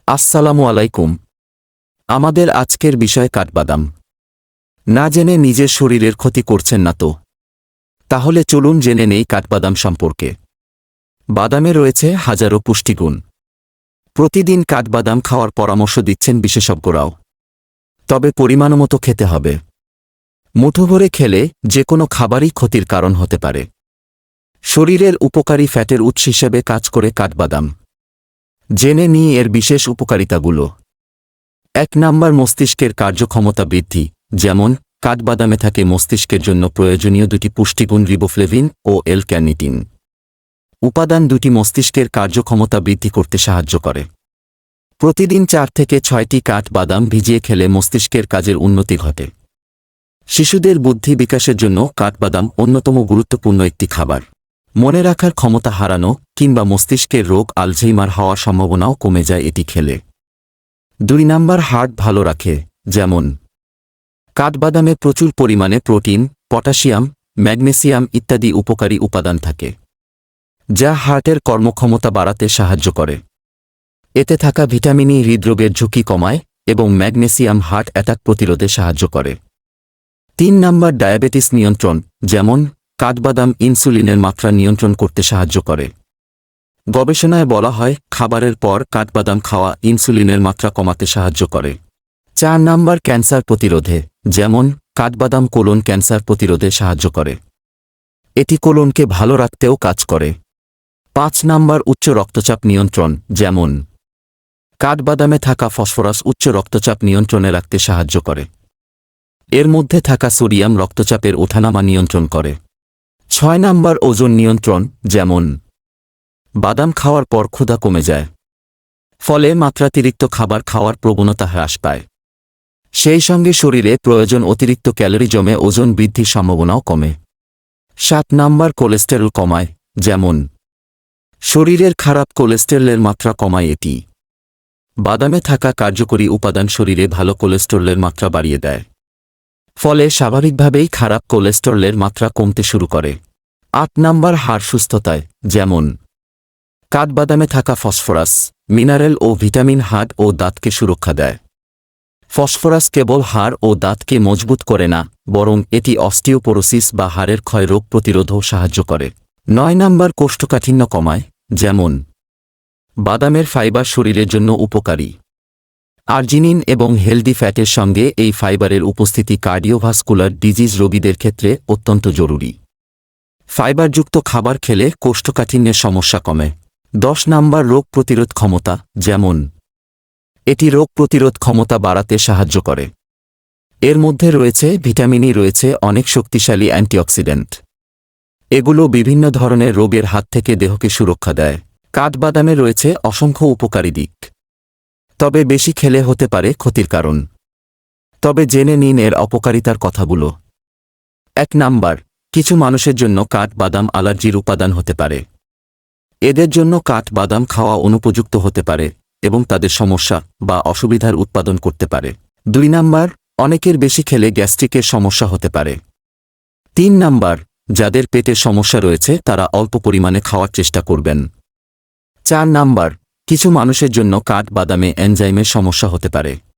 আসসালামু আলাইকুম। আমাদের আজকের বিষয় কাঠবাদাম। না জেনে নিজের শরীরের ক্ষতি করছেন না তো? তাহলে চলুন জেনে নেই কাঠবাদাম সম্পর্কে। বাদামে রয়েছে হাজারো পুষ্টিগুণ। প্রতিদিন কাঠবাদাম খাওয়ার পরামর্শ দিচ্ছেন বিশেষজ্ঞরাও। তবে পরিমাণমতো খেতে হবে। মুঠো ভরে খেলে যে কোনো খাবারই ক্ষতির কারণ হতে পারে। শরীরের উপকারী ফ্যাটের উৎস হিসেবে কাজ করে কাঠবাদাম। জেনে নিই এর বিশেষ উপকারিতাগুলো। ১ নাম্বার মস্তিষ্কের কার্যক্ষমতা বৃদ্ধি। যেমন কাঠবাদামে থাকে মস্তিষ্কের জন্য প্রয়োজনীয় দুটি পুষ্টিগুণ রিবোফ্লেভিন ও এল-ক্যার্নিটিন। উপাদান দুটি মস্তিষ্কের কার্যক্ষমতা বৃদ্ধি করতে সাহায্য করে। প্রতিদিন ৪ থেকে ৬টি কাঠবাদাম ভিজিয়ে খেলে মস্তিষ্কের কাজের উন্নতি ঘটে। শিশুদের বুদ্ধি বিকাশের জন্য কাঠবাদাম অন্যতম গুরুত্বপূর্ণ একটি খাবার। মনে রাখার ক্ষমতা হারানো কিংবা মস্তিষ্কের রোগ আলঝেইমার হওয়ার সম্ভাবনাও কমে যায় এটি খেলে। ২ নাম্বার হার্ট ভালো রাখে। যেমন কাঠবাদামে প্রচুর পরিমাণে প্রোটিন, পটাশিয়াম, ম্যাগনেসিয়াম ইত্যাদি উপকারী উপাদান থাকে, যা হার্টের কর্মক্ষমতা বাড়াতে সাহায্য করে। এতে থাকা ভিটামিনই হৃদরোগের ঝুঁকি কমায় এবং ম্যাগনেসিয়াম হার্ট অ্যাটাক প্রতিরোধে সাহায্য করে। ৩ নাম্বার ডায়াবেটিস নিয়ন্ত্রণ। যেমন কাঠবাদাম ইনসুলিনের মাত্রা নিয়ন্ত্রণ করতে সাহায্য করে। গবেষণায় বলা হয় খাবারের পর কাঠবাদাম খাওয়া ইনসুলিনের মাত্রা কমাতে সাহায্য করে। ৪ নাম্বার ক্যান্সার প্রতিরোধে। যেমন কাঠবাদাম কোলন ক্যান্সার প্রতিরোধে সাহায্য করে। এটি কোলনকে ভালো রাখতেও কাজ করে। ৫ নাম্বার উচ্চ রক্তচাপ নিয়ন্ত্রণ। যেমন কাঠবাদামে থাকা ফসফরাস উচ্চ রক্তচাপ নিয়ন্ত্রণে রাখতে সাহায্য করে। এর মধ্যে থাকা সোডিয়াম রক্তচাপের ওঠানামা নিয়ন্ত্রণ করে। ৬ নাম্বার ওজন নিয়ন্ত্রণ। যেমন বাদাম খাওয়ার পর ক্ষুধা কমে যায়, ফলে মাত্রাতিরিক্ত খাবার খাওয়ার প্রবণতা হ্রাস পায়। সেই সঙ্গে শরীরে প্রয়োজন অতিরিক্ত ক্যালোরি জমে ওজন বৃদ্ধির সম্ভাবনাও কমে। ৭ নাম্বার কোলেস্টেরল কমায়। যেমন শরীরের খারাপ কোলেস্টেরলের মাত্রা কমায় এটি। বাদামে থাকা কার্যকরী উপাদান শরীরে ভালো কোলেস্টেরলের মাত্রা বাড়িয়ে দেয়, ফলে স্বাভাবিকভাবেই খারাপ কোলেস্টেরলের মাত্রা কমতে শুরু করে। ৮ নাম্বার হাড় সুস্থতায়। যেমন কাঠবাদামে থাকা ফসফরাস, মিনারেল ও ভিটামিন হাড় ও দাঁতকে সুরক্ষা দেয়। ফসফরাস কেবল হাড় ও দাঁতকে মজবুত করে না, বরং এটি অস্টিওপোরোসিস বা হাড়ের ক্ষয় রোগ প্রতিরোধেও সাহায্য করে। ৯ নাম্বার কোষ্ঠকাঠিন্য কমায়। যেমন বাদামের ফাইবার শরীরের জন্য উপকারী। আর্জিনিন এবং হেলদি ফ্যাটের সঙ্গে এই ফাইবারের উপস্থিতি কার্ডিওভাস্কুলার ডিজিজ রোগীদের ক্ষেত্রে অত্যন্ত জরুরি। ফাইবারযুক্ত খাবার খেলে কোষ্ঠকাঠিন্যের সমস্যা কমে। ১০ নাম্বার রোগ প্রতিরোধ ক্ষমতা। যেমন এটি রোগ প্রতিরোধ ক্ষমতা বাড়াতে সাহায্য করে। এর মধ্যে রয়েছে ভিটামিনই রয়েছে অনেক শক্তিশালী অ্যান্টিঅক্সিডেন্ট। এগুলো বিভিন্ন ধরনের রোগের হাত থেকে দেহকে সুরক্ষা দেয়। কাঠবাদামে রয়েছে অসংখ্য উপকারী দিক, তবে বেশি খেলে হতে পারে ক্ষতির কারণ। তবে জেনে নিন এর অপকারিতার কথাগুলো। ১ নাম্বার, কিছু মানুষের জন্য কাঠবাদাম অ্যালার্জির উপাদান হতে পারে। এদের জন্য কাঠবাদাম খাওয়া অনুপযুক্ত হতে পারে এবং তাদের সমস্যা বা অসুবিধার উৎপাদন করতে পারে। ২ নাম্বার, অনেকের বেশি খেলে গ্যাস্ট্রিকের সমস্যা হতে পারে। ৩ নাম্বার, যাদের পেটের সমস্যা রয়েছে তারা অল্প পরিমাণে খাওয়ার চেষ্টা করবেন। ৪ নাম্বার, কিছু মানুষের জন্য কাঠবাদামে এনজাইমের সমস্যা হতে পারে।